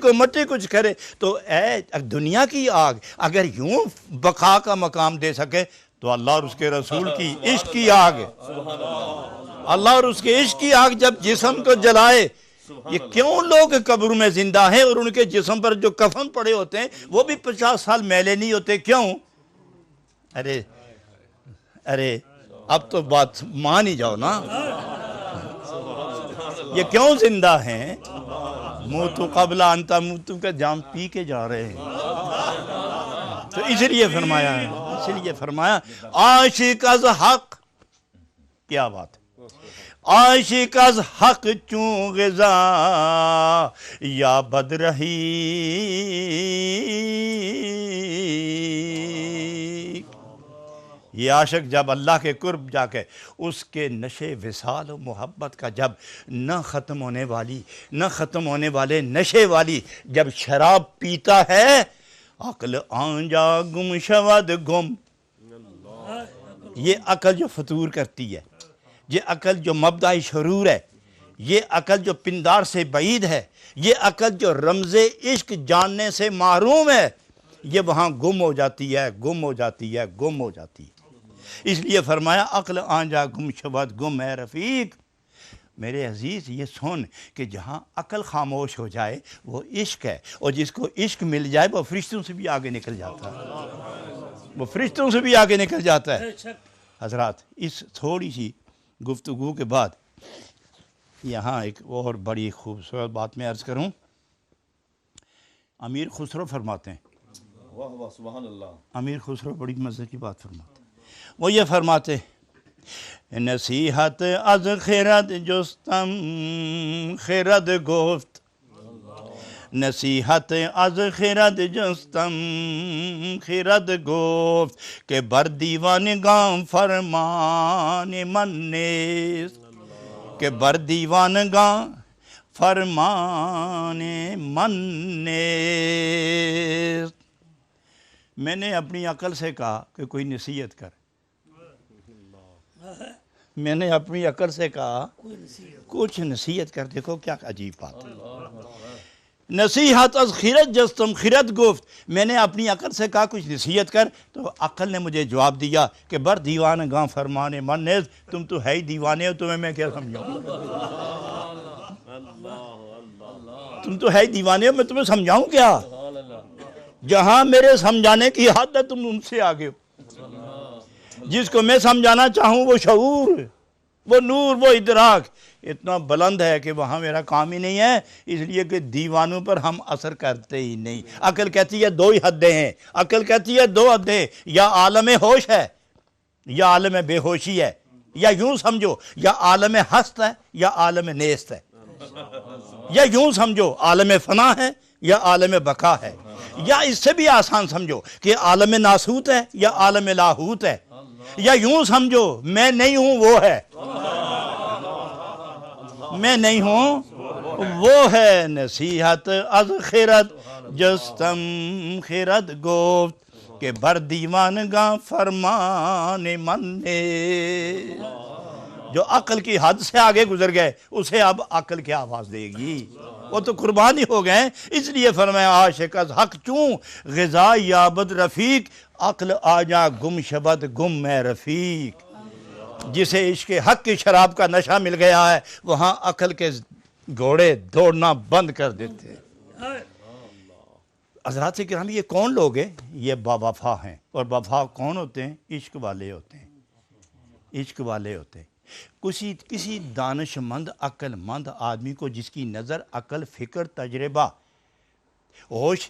کچھ کرے۔ تو اے دنیا کی آگ اگر یوں بقا کا مقام دے سکے تو اللہ اور اس کے رسول کی عشق کی آگ، اللہ اور اس کے عشق کی آگ جب جسم کو جلائے، یہ کیوں لوگ قبر میں زندہ ہیں اور ان کے جسم پر جو کفن پڑے ہوتے ہیں وہ بھی 50 سال میلے نہیں ہوتے؟ کیوں؟ ارے اب تو بات مان ہی جاؤ نا، یہ کیوں زندہ ہیں؟ موتو قبل ان تموتو کا جام پی کے جا رہے ہیں۔ تو اس لیے فرمایا عاشق از حق، کیا بات ہے، عاشق از حق چوں غذا یا بد رہی، یہ عاشق جب اللہ کے قرب جا کے اس کے نشے وصال و محبت کا جب نہ ختم ہونے والے نشے والی جب شراب پیتا ہے، عقل آنجا گم شود گم، یہ عقل جو فطور کرتی ہے، یہ عقل جو مبدأ شرور ہے، یہ عقل جو پندار سے بعید ہے، یہ عقل جو رمز عشق جاننے سے محروم ہے، یہ وہاں گم ہو جاتی ہے۔ اس لیے فرمایا عقل آنجا گم شود گم ہے رفیق۔ میرے عزیز یہ سن کہ جہاں عقل خاموش ہو جائے وہ عشق ہے، اور جس کو عشق مل جائے وہ فرشتوں سے بھی آگے نکل جاتا ہے، حضرات اس تھوڑی سی گفتگو کے بعد یہاں ایک اور بڑی خوبصورت بات میں عرض کروں۔ امیر خسرو فرماتے ہیں، سبحان اللہ، امیر خسرو بڑی مزے کی بات فرماتے ہیں، وہ یہ فرماتے نصیحت از خرد جستم خرد گفت، نصیحت از خرد جستم خرد گفت، کہ بر دیوانگان فرمان من نیست، کہ بر دیوانگان فرمان من نیست۔ میں نے اپنی عقل سے کہا کہ کوئی نصیحت کر، میں نے اپنی عقل سے کہا کچھ نصیحت کر۔ دیکھو کیا عجیب بات ہے، نصیحت از خرد جستم خرد گفت، میں نے اپنی عقل سے کہا کچھ نصیحت کر، تو عقل نے مجھے جواب دیا کہ بر دیوان گاں فرمانے من نیز، تم تو ہے ہی دیوانے ہو، تمہیں میں کیا سمجھاؤں، تم تو ہے ہی دیوانے ہو، میں تمہیں سمجھاؤں کیا؟ جہاں میرے سمجھانے کی حد ہے تم ان سے آگے ہو۔ جس کو میں سمجھانا چاہوں وہ شعور، وہ نور، وہ ادراک اتنا بلند ہے کہ وہاں میرا کام ہی نہیں ہے، اس لیے کہ دیوانوں پر ہم اثر کرتے ہی نہیں۔ عقل کہتی ہے 2 ہی حدیں ہیں، عقل کہتی ہے 2 حدیں، یا عالم ہوش ہے یا عالم بے ہوشی ہے، یا یوں سمجھو یا عالم ہست ہے یا عالم نیست ہے، یا یوں سمجھو عالم فنا ہے یا عالم بقا ہے، یا اس سے بھی آسان سمجھو کہ عالم ناسوت ہے یا عالم لاہوت ہے، یا یوں سمجھو میں نہیں ہوں وہ ہے، میں نہیں ہوں وہ ہے، نصیحت از خرد جستم خرد گفت کہ بر دیوان گاں فرمان منے۔ جو عقل کی حد سے آگے گزر گئے اسے اب عقل کیا آواز دے گی، وہ تو قربانی ہو گئے۔ اس لیے فرمایا عاشق از حق چوں غذا یابد رفیق، عقل آجا گم شبد گم میں رفیق۔ جسے عشق حق کی شراب کا نشہ مل گیا ہے وہاں عقل کے گھوڑے دوڑنا بند کر دیتے ہیں۔ حضرات کرام یہ کون لوگ ہیں؟ یہ باوفا ہیں، اور وفا کون ہوتے ہیں؟ عشق والے ہوتے ہیں، عشق والے ہوتے ہیں۔ کسی دانش مند عقل مند آدمی کو جس کی نظر عقل فکر تجربہ ہوش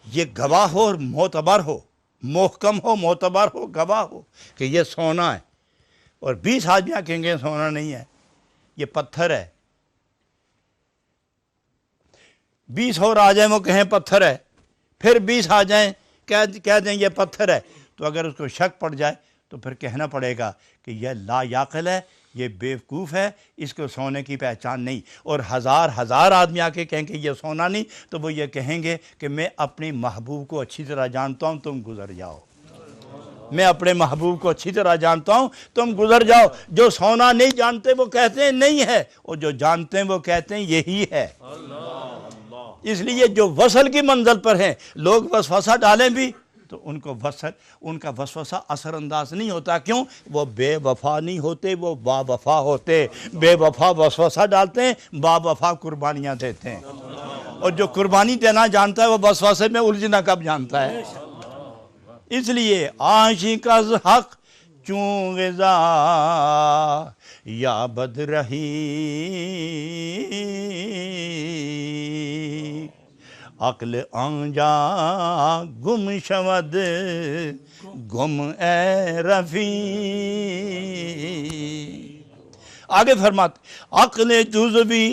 یہ گواہ ہو اور معتبر ہو، محکم ہو معتبر ہو گواہ ہو کہ یہ سونا ہے، اور 20 آدمیاں کہیں گے سونا نہیں ہے یہ پتھر ہے، 20 اور آ جائیں وہ کہیں پتھر ہے، پھر 20 آ جائیں کہہ دیں یہ پتھر ہے، تو اگر اس کو شک پڑ جائے تو پھر کہنا پڑے گا کہ یہ لا یعقل ہے، یہ بیوقوف ہے، اس کو سونے کی پہچان نہیں۔ اور ہزار آدمی آ کے کہیں کہ یہ سونا نہیں، تو وہ یہ کہیں گے کہ میں اپنی محبوب کو اچھی طرح جانتا ہوں، تم گزر جاؤ، میں اپنے محبوب کو اچھی طرح جانتا ہوں، تم گزر جاؤ۔ جو سونا نہیں جانتے وہ کہتے ہیں نہیں ہے، اور جو جانتے ہیں وہ کہتے ہیں یہی ہے۔ اس لیے جو وصل کی منزل پر ہیں لوگ وسوسہ ڈالیں بھی تو ان کا وسوسہ اثر انداز نہیں ہوتا۔ کیوں؟ وہ بے وفا نہیں ہوتے، وہ با وفا ہوتے۔ بے وفا وسوسہ ڈالتے ہیں، با وفا قربانیاں دیتے ہیں، اور جو قربانی دینا جانتا ہے وہ وسوسے میں الجھنا کب جانتا ہے۔ اس لیے عاشق از حق چون غذا یا بد رہی، عقل آنجا گم شود گم اے رفیق۔ آگے فرماتے عقل جزوی،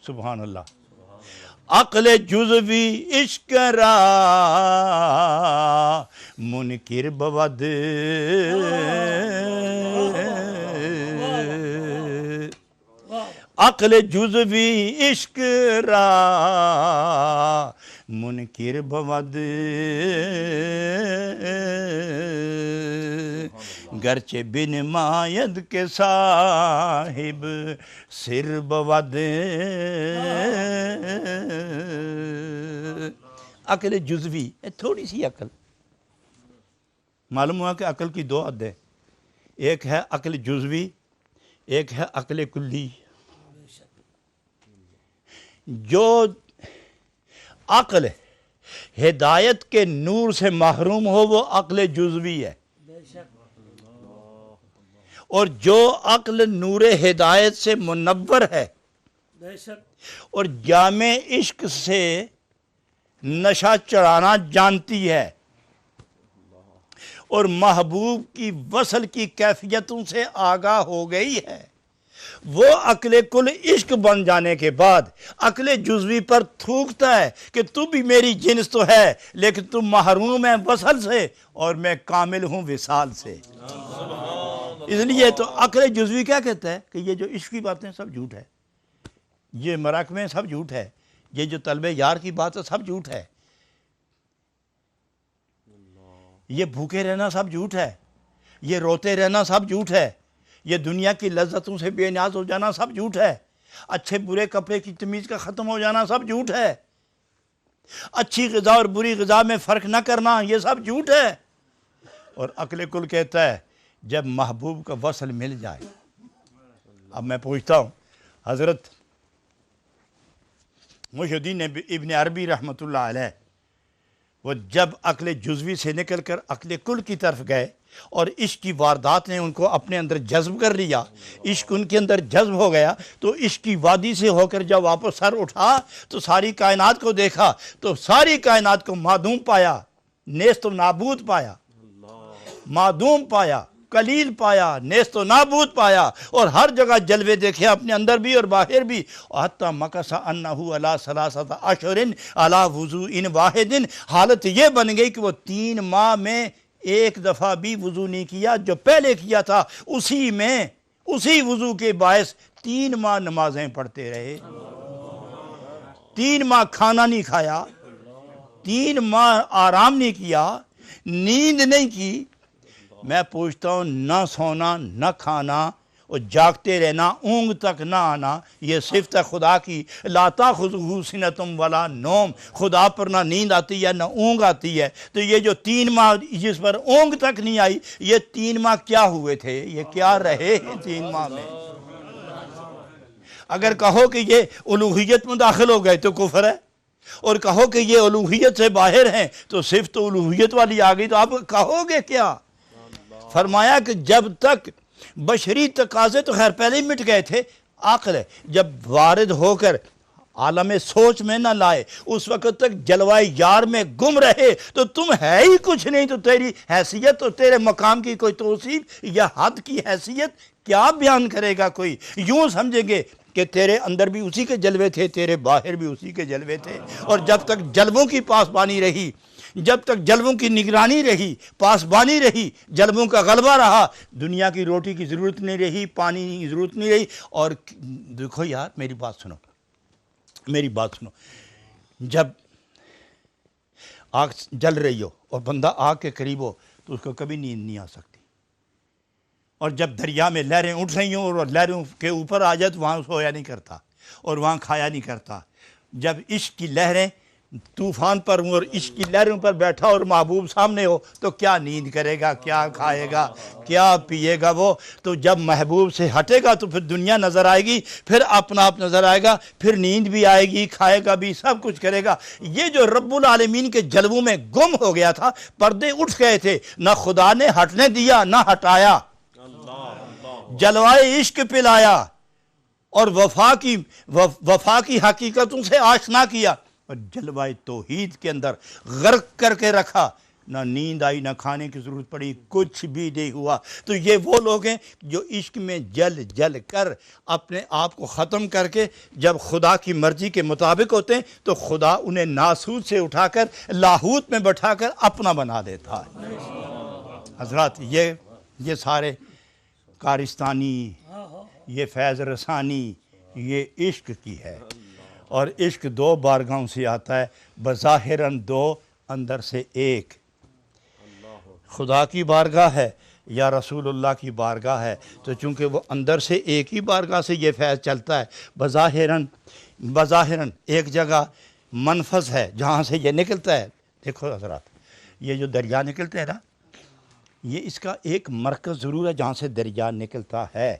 سبحان اللہ، عقل جزوی عشق را منکر بود، عقل جزوی عشق را منکر بود، گرچہ بن ماید کے صاحب سر بود۔ عقل جزوی تھوڑی سی عقل، معلوم ہوا کہ عقل کی 2 حدیں، ایک ہے عقل جزوی، ایک ہے عقل کلی۔ جو عقل ہدایت کے نور سے محروم ہو وہ عقل جزوی ہے، اور جو عقل نور ہدایت سے منور ہے اور جامع عشق سے نشہ چڑھانا جانتی ہے اور محبوب کی وصل کی کیفیتوں سے آگاہ ہو گئی ہے، وہ عقل کل عشق بن جانے کے بعد عقل جزوی پر تھوکتا ہے کہ تو بھی میری جنس تو ہے لیکن تم محروم ہے وصل سے اور میں کامل ہوں وصال سے۔ اس لیے تو عقل جزوی کیا کہتا ہے کہ یہ جو عشق کی باتیں سب جھوٹ ہے، یہ مراقبے سب جھوٹ ہے، یہ جو طلب یار کی بات ہے سب جھوٹ ہے، یہ بھوکے رہنا سب جھوٹ ہے، یہ روتے رہنا سب جھوٹ ہے، یہ دنیا کی لذتوں سے بے نیاز ہو جانا سب جھوٹ ہے، اچھے برے کپڑے کی تمیز کا ختم ہو جانا سب جھوٹ ہے، اچھی غذا اور بری غذا میں فرق نہ کرنا یہ سب جھوٹ ہے۔ اور عقل کل کہتا ہے جب محبوب کا وصل مل جائے۔ اب میں پوچھتا ہوں حضرت محی الدین ابن عربی رحمۃ اللہ علیہ وہ جب عقل جزوی سے نکل کر عقل کل کی طرف گئے اور عشق کی واردات نے ان کو اپنے اندر جذب کر لیا، عشق ان کے اندر جذب ہو گیا، تو عشق کی وادی سے ہو کر جب واپس سر اٹھا تو ساری کائنات کو دیکھا تو ساری کائنات کو معدوم پایا، نیست و نابود پایا، معدوم پایا، قلیل پایا، نیست و نابود پایا، اور ہر جگہ جلوے دیکھے اپنے اندر بھی اور باہر بھی. حتی مکث انہ علی ثلاثۃ اشہر علی وضوء واحد، حالت یہ بن گئی کہ وہ 3 ماہ میں ایک دفعہ بھی وضو نہیں کیا، جو پہلے کیا تھا اسی وضو کے باعث 3 ماہ نمازیں پڑھتے رہے، 3 ماہ کھانا نہیں کھایا، 3 ماہ آرام نہیں کیا، نیند نہیں کی. میں پوچھتا ہوں، نہ سونا نہ کھانا اور جاگتے رہنا، اونگ تک نہ آنا، یہ صفت ہے خدا کی. لا تاخذہ سنۃ ولا نوم، خدا پر نہ نیند آتی ہے نہ اونگ آتی ہے. تو یہ جو 3 ماہ جس پر اونگ تک نہیں آئی، یہ 3 ماہ کیا ہوئے تھے؟ یہ کیا رہے 3 ماہ میں؟ اگر کہو کہ یہ الوہیت میں داخل ہو گئے تو کفر ہے، اور کہو کہ یہ الوہیت سے باہر ہیں تو صرف تو الوہیت والی آ گئی، تو آپ کہو گے کیا؟ فرمایا کہ جب تک بشری تقاضے تو خیر پہلے ہی مٹ گئے تھے، عقل ہے جب وارد ہو کر عالم سوچ میں نہ لائے، اس وقت تک جلوہ یار میں گم رہے تو تم ہے ہی کچھ نہیں. تو تیری حیثیت اور تیرے مقام کی کوئی توصیف یا حد کی حیثیت کیا بیان کرے گا کوئی؟ یوں سمجھیں گے کہ تیرے اندر بھی اسی کے جلوے تھے، تیرے باہر بھی اسی کے جلوے تھے. اور جب تک جلووں کی پاسبانی رہی، جب تک جلووں کی نگرانی رہی، پاسبانی رہی، جلووں کا غلبہ رہا، دنیا کی روٹی کی ضرورت نہیں رہی، پانی کی ضرورت نہیں رہی. اور دیکھو یار، میری بات سنو، جب آگ جل رہی ہو اور بندہ آگ کے قریب ہو تو اس کو کبھی نیند نہیں آ سکتی. اور جب دریا میں لہریں اٹھ رہی ہوں اور لہروں کے اوپر آ جائے تو وہاں سویا نہیں کرتا اور وہاں کھایا نہیں کرتا. جب عشق کی لہریں طوفان پر ہوں اور عشق کی لہروں پر بیٹھا اور محبوب سامنے ہو تو کیا نیند کرے گا، کیا کھائے گا، کیا پیے گا وہ؟ تو جب محبوب سے ہٹے گا تو پھر دنیا نظر آئے گی، پھر اپنا آپ نظر آئے گا، پھر نیند بھی آئے گی، کھائے گا بھی، سب کچھ کرے گا. یہ جو رب العالمین کے جلووں میں گم ہو گیا تھا، پردے اٹھ گئے تھے، نہ خدا نے ہٹنے دیا نہ ہٹایا، جلوائے عشق پلایا اور وفا کی حقیقتوں سے آشنا کیا اور جلوہ توحید کے اندر غرق کر کے رکھا. نہ نیند آئی، نہ کھانے کی ضرورت پڑی، کچھ بھی نہیں ہوا. تو یہ وہ لوگ ہیں جو عشق میں جل کر اپنے آپ کو ختم کر کے جب خدا کی مرضی کے مطابق ہوتے ہیں تو خدا انہیں ناسوت سے اٹھا کر لاہوت میں بٹھا کر اپنا بنا دیتا ہے. حضرات یہ سارے کارستانی، یہ فیض رسانی، یہ عشق کی ہے. اور عشق 2 بارگاہوں سے آتا ہے، بظاہراً 2، اندر سے 1. خدا کی بارگاہ ہے یا رسول اللہ کی بارگاہ ہے، تو چونکہ وہ اندر سے ایک ہی بارگاہ سے یہ فیض چلتا ہے. بظاہراً ایک جگہ منفذ ہے جہاں سے یہ نکلتا ہے. دیکھو حضرات، یہ جو دریا نکلتا ہے نا، یہ اس کا ایک مرکز ضرور ہے جہاں سے دریا نکلتا ہے.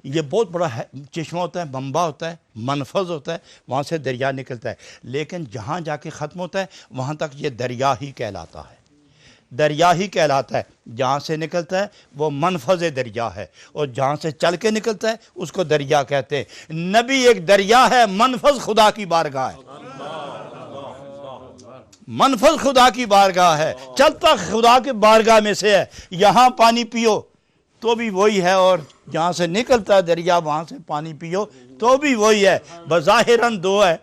یہ بہت بڑا چشمہ ہوتا ہے، منبع ہوتا ہے، منفذ ہوتا ہے، وہاں سے دریا نکلتا ہے. لیکن جہاں جا کے ختم ہوتا ہے وہاں تک یہ دریا ہی کہلاتا ہے، دریا ہی کہلاتا ہے. جہاں سے نکلتا ہے وہ منفذ دریا ہے، اور جہاں سے چل کے نکلتا ہے اس کو دریا کہتے ہیں. نبی ایک دریا ہے، منفذ خدا کی بارگاہ ہے، منفذ خدا کی بارگاہ ہے، چلتا خدا کی بارگاہ میں سے ہے. یہاں پانی پیو تو بھی وہی ہے، اور جہاں سے نکلتا ہے دریا وہاں سے پانی پیو تو بھی وہی ہے. بظاہراً 2 ہے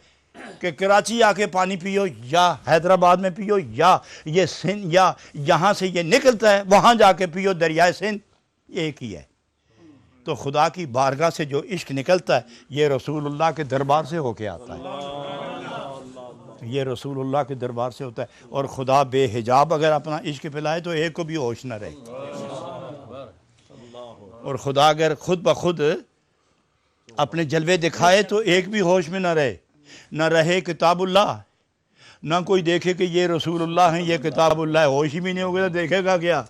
کہ کراچی آ کے پانی پیو یا حیدرآباد میں پیو، یا یہ سندھ یا یہاں سے یہ نکلتا ہے وہاں جا کے پیو، دریائے سندھ ایک ہی ہے. تو خدا کی بارگاہ سے جو عشق نکلتا ہے یہ رسول اللہ کے دربار سے ہو کے آتا ہے، یہ رسول اللہ کے دربار سے ہوتا ہے. اور خدا بے حجاب اگر اپنا عشق پلائے تو ایک کو بھی ہوش نہ رہے. اور خدا اگر خود بخود اپنے جلوے دکھائے تو ایک بھی ہوش میں نہ رہے. نہ رہے کتاب اللہ، نہ کوئی دیکھے کہ یہ رسول اللہ ہیں، یہ کتاب اللہ ہے. ہوش ہی بھی نہیں ہوگا تو دیکھے گا کیا؟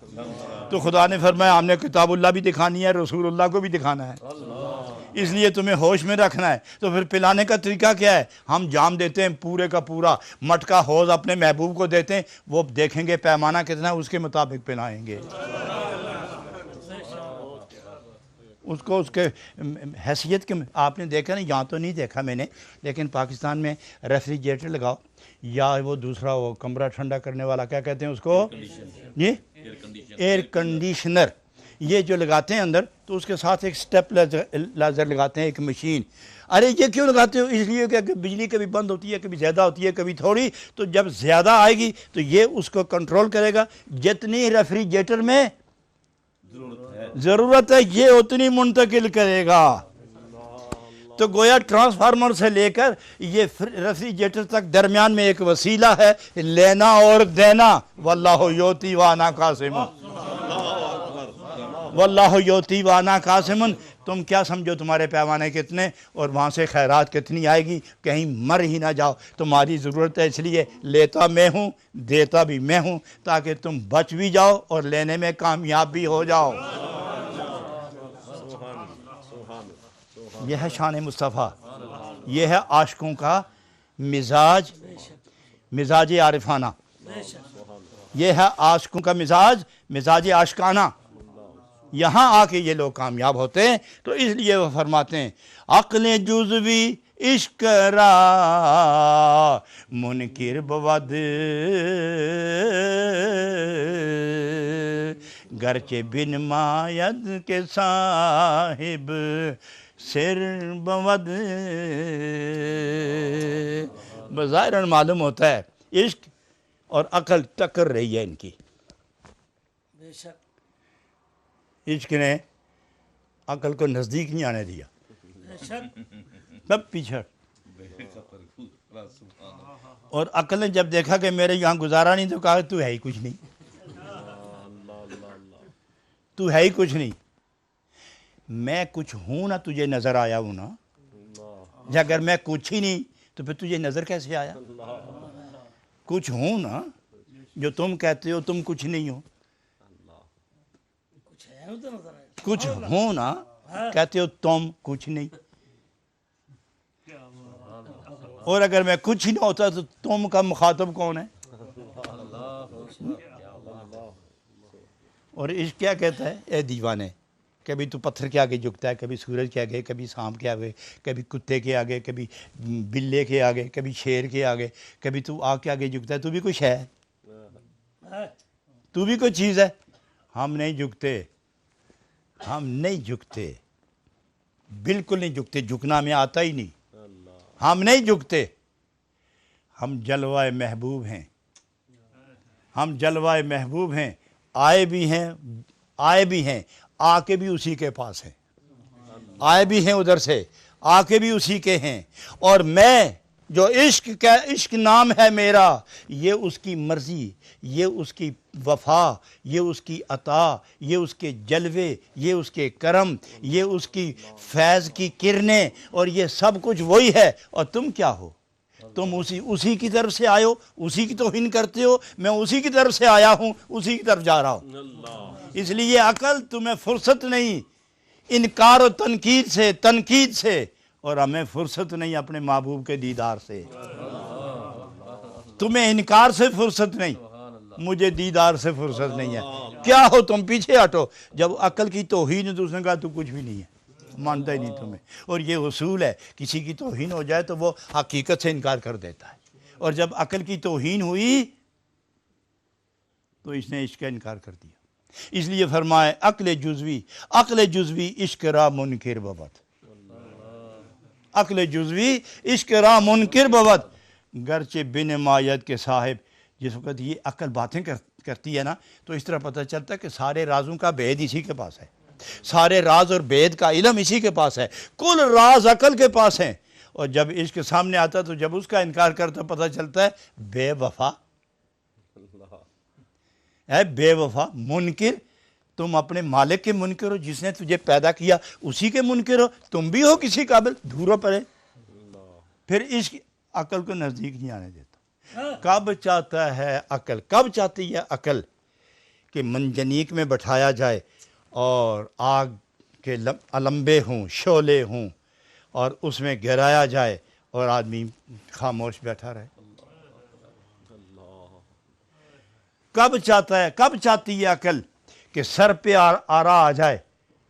تو خدا نے فرمایا ہم نے کتاب اللہ بھی دکھانی ہے، رسول اللہ کو بھی دکھانا ہے، اس لیے تمہیں ہوش میں رکھنا ہے. تو پھر پلانے کا طریقہ کیا ہے؟ ہم جام دیتے ہیں پورے کا پورا، مٹکا حوض اپنے محبوب کو دیتے ہیں، وہ دیکھیں گے پیمانہ کتنا ہے، اس کے مطابق پلائیں گے، اس کو اس کے حیثیت کے آپ نے دیکھا نا، یہاں تو نہیں دیکھا میں نے، لیکن پاکستان میں ریفریجریٹر لگاؤ یا وہ دوسرا وہ کمرہ ٹھنڈا کرنے والا کیا کہتے ہیں اس کو، یہ ایئر کنڈیشنر، یہ جو لگاتے ہیں اندر تو اس کے ساتھ ایک سٹیپ لیزر لگاتے ہیں، ایک مشین۔ ارے یہ کیوں لگاتے ہو؟ اس لیے کہ بجلی کبھی بند ہوتی ہے، کبھی زیادہ ہوتی ہے، کبھی تھوڑی، تو جب زیادہ آئے گی تو یہ اس کو کنٹرول کرے گا، جتنی ریفریجریٹر میں ضرورت ہے یہ اتنی منتقل کرے گا۔ تو گویا ٹرانسفارمر سے لے کر یہ ریفریجریٹر تک درمیان میں ایک وسیلہ ہے، لینا اور دینا۔ واللہ یوتی وانا قاسم، واللہ یوتی وانا قاسم۔ تم کیا سمجھو تمہارے پیمانے کتنے اور وہاں سے خیرات کتنی آئے گی، کہیں مر ہی نہ جاؤ۔ تمہاری ضرورت ہے، اس لیے لیتا میں ہوں، دیتا بھی میں ہوں، تاکہ تم بچ بھی جاؤ اور لینے میں کامیاب بھی ہو جاؤ۔ یہ ہے شان مصطفیٰ، یہ ہے عاشقوں کا مزاج، مزاج عارفانہ، یہ ہے عاشقوں کا مزاج، مزاج عاشقانہ۔ یہاں آ کے یہ لوگ کامیاب ہوتے ہیں، تو اس لیے وہ فرماتے ہیں عقل جزوی عشق را منکر بود، گرچہ بن ماید کے صاحب سر بود۔ بظاہر معلوم ہوتا ہے عشق اور عقل ٹکر رہی ہے ان کی، بے شک عشق نے عقل کو نزدیک نہیں آنے دیا، بے شک سب پیچھے۔ اور عقل نے جب دیکھا کہ میرے یہاں گزارا نہیں تو کہا تو ہے ہی کچھ نہیں، تو ہے ہی کچھ نہیں، میں کچھ ہوں نا تجھے نظر آیا ہوں نا، یا اگر میں کچھ ہی نہیں تو پھر تجھے نظر کیسے آیا؟ کچھ ہوں نا، جو تم کہتے ہو تم کچھ نہیں ہو، کچھ ہے تو نظر آئے۔ کچھ ہوں نا کہتے ہو تم کچھ نہیں، اور اگر میں کچھ ہی نہیں ہوتا تو تم کا مخاطب کون ہے؟ اور عشق کیا کہتا ہے؟ اے دیوانے، کبھی تو پتھر کے آگے جھکتا ہے، کبھی سورج کے آگے، کبھی سانپ کے آگے، کبھی کتے کے آگے، کبھی بلے کے آگے، کبھی شیر کے آگے، کبھی تو آگ کے آگے جھکتا ہے۔ تو بھی کچھ ہے، تو بھی کوئی چیز ہے۔ ہم نہیں جھکتے، ہم نہیں جھکتے، بالکل نہیں جھکتے، جھکنا ہمیں آتا ہی نہیں، ہم نہیں جھکتے۔ ہم جلوہ محبوب ہیں، ہم جلوہ محبوب ہیں، آئے بھی ہیں، آئے بھی ہیں، آ کے بھی اسی کے پاس ہیں، آئے بھی ہیں ادھر سے، آ کے بھی اسی کے ہیں۔ اور میں جو عشق نام ہے میرا، یہ اس کی مرضی، یہ اس کی وفا، یہ اس کی عطا، یہ اس کے جلوے، یہ اس کے کرم، یہ اس کی فیض کی کرنیں، اور یہ سب کچھ وہی ہے۔ اور تم کیا ہو؟ تم اسی کی طرف سے آئے ہو، اسی کی توہین کرتے ہو۔ میں اسی کی طرف سے آیا ہوں، اسی کی طرف جا رہا ہوں۔ اس لیے عقل تمہیں فرصت نہیں انکار و تنقید سے، اور ہمیں فرصت نہیں اپنے محبوب کے دیدار سے۔ تمہیں انکار سے فرصت نہیں، مجھے دیدار سے فرصت نہیں ہے۔ کیا ہو تم؟ پیچھے ہٹو۔ جب عقل کی توہین ہے تو اس نے کہا تو کچھ بھی نہیں ہے، مانتا ہی نہیں تمہیں۔ اور یہ اصول ہے، کسی کی توہین ہو جائے تو وہ حقیقت سے انکار کر دیتا ہے، اور جب عقل کی توہین ہوئی تو اس نے عشق کا انکار کر دیا۔ اس لیے فرمائے عقل جزوی عشق را منکر بود، عقل جزوی عشق را منکر بود، گرچہ بن مایت کے صاحب۔ جس وقت یہ عقل باتیں کرتی ہے نا تو اس طرح پتہ چلتا ہے کہ سارے رازوں کا بید اسی کے پاس ہے، سارے راز اور بید کا علم اسی کے پاس ہے، کل راز عقل کے پاس ہیں۔ اور جب عشق سامنے آتا تو جب اس کا انکار کرتا پتہ چلتا ہے بے وفا ہے، بے وفا منکر۔ تم اپنے مالک کے منکر ہو، جس نے تجھے پیدا کیا اسی کے منکر ہو، تم بھی ہو کسی قابل، دھورو پڑے۔ پھر عشق عقل کو نزدیک نہیں آنے دیتا۔ کب چاہتا ہے عقل، کب چاہتی ہے عقل کہ منجنیق میں بٹھایا جائے اور آگ کے علمبے ہوں، شعلے ہوں، اور اس میں گرایا جائے اور آدمی خاموش بیٹھا رہے۔ کب چاہتا ہے، کب چاہتی ہے عقل کہ سر پہ آرا آ جائے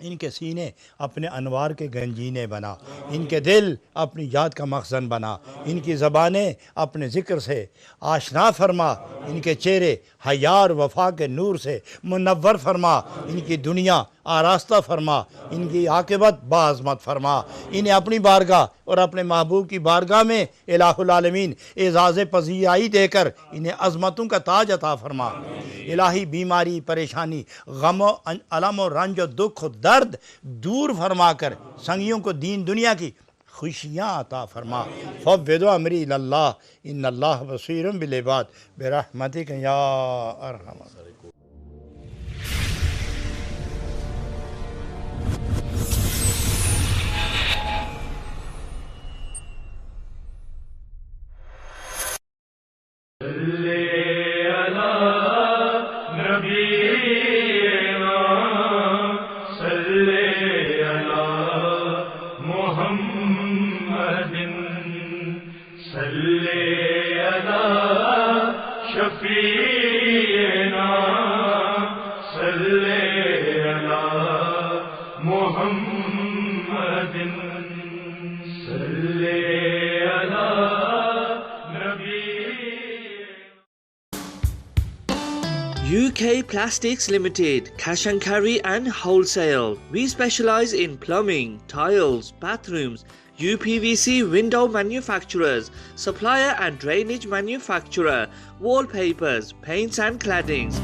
ان کے سینے اپنے انوار کے گنجینے بنا، ان کے دل اپنی یاد کا مخزن بنا، ان کی زبانیں اپنے ذکر سے آشنا فرما، ان کے چہرے حیا اور وفا کے نور سے منور فرما، ان کی دنیا آراستہ فرما، ان کی عاقبت باعظمت فرما، انہیں اپنی بارگاہ اور اپنے محبوب کی بارگاہ میں الہ العالمین اعزاز پذیرائی دے کر انہیں عظمتوں کا تاج عطا فرما۔ الہی بیماری، پریشانی، غم و علم و رنج و دکھ و درد دور فرما کر سنگیوں کو دین دنیا کی خوشیاں عطا فرما۔ فوّض امری الی اللہ ان اللہ بصیر بالعباد برحمتک یا ارحم الراحمین۔ UK Plastics Limited, cash and carry and wholesale. We specialize in plumbing, tiles, bathrooms, UPVC window manufacturers, supplier and drainage manufacturer, wallpapers, paints and claddings.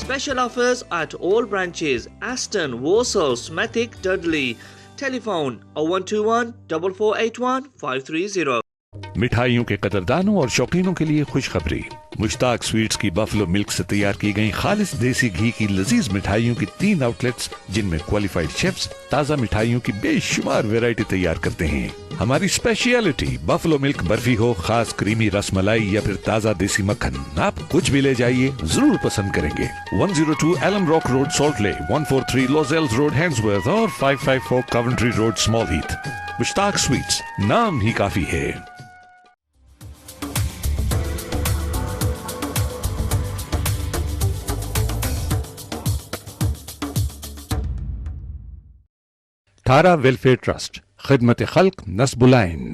Special offers at all branches: Aston, Walsall, Smethwick, Dudley. Telephone 0121 4481 530. مٹھائیوں کے قدردانوں اور شوقینوں کے لیے خوشخبری، مشتاق sweets کی Buffalo ملک سے تیار کی گئی خالص دیسی گھی کی لذیذ مٹھائیوں کی 3 آؤٹلیٹس، جن میں کوالیفائڈ شیفز تازہ مٹھائیوں کی بے شمار ویرائٹی تیار کرتے ہیں۔ ہماری اسپیشلٹی بفلو ملک برفی ہو، خاص کریمی رس ملائی یا پھر تازہ دیسی مکھن، آپ کچھ بھی لے جائیے، ضرور پسند کریں گے۔ 102 ایلم راک روڈ سالٹ لے، 143 لوزیلز روڈ ہینڈسورتھ اور 554 کاونٹری روڈ اسمال ہیتھ۔ مشتاق سویٹس، نام ہی کافی ہے۔ تھارا ویلفیئر ٹرسٹ، خدمت خلق نصب العین۔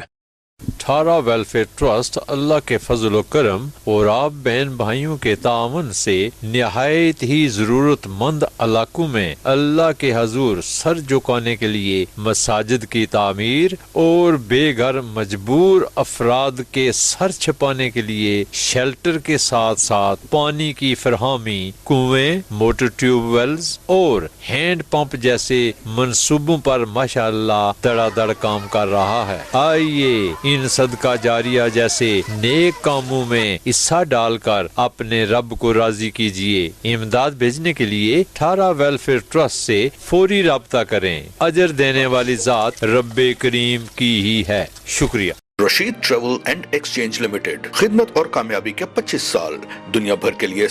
تھارا ویلفیئر ٹرسٹ اللہ کے فضل و کرم اور آپ بہن بھائیوں کے تعاون سے نہایت ہی ضرورت مند علاقوں میں اللہ کے حضور سر جھکانے کے لیے مساجد کی تعمیر اور بے گھر مجبور افراد کے سر چھپانے کے لیے شیلٹر کے ساتھ ساتھ پانی کی فراہمی، کنویں، موٹر ٹیوب ویلز اور ہینڈ پمپ جیسے منصوبوں پر ماشاءاللہ دڑا دڑ کام کر رہا ہے۔ آئیے ان صدقہ جاریہ جیسے نیک کاموں میں حصہ ڈال کر اپنے رب کو راضی کیجیے۔ امداد بھیجنے کے لیے تھارا ویلفیئر ٹرسٹ سے فوری رابطہ کریں۔ اجر دینے والی ذات رب کریم کی ہی ہے۔ شکریہ۔ Rashid travel and exchange limited, خدمت اور کامیابی کے 25 سال، دنیا بھر کے لیے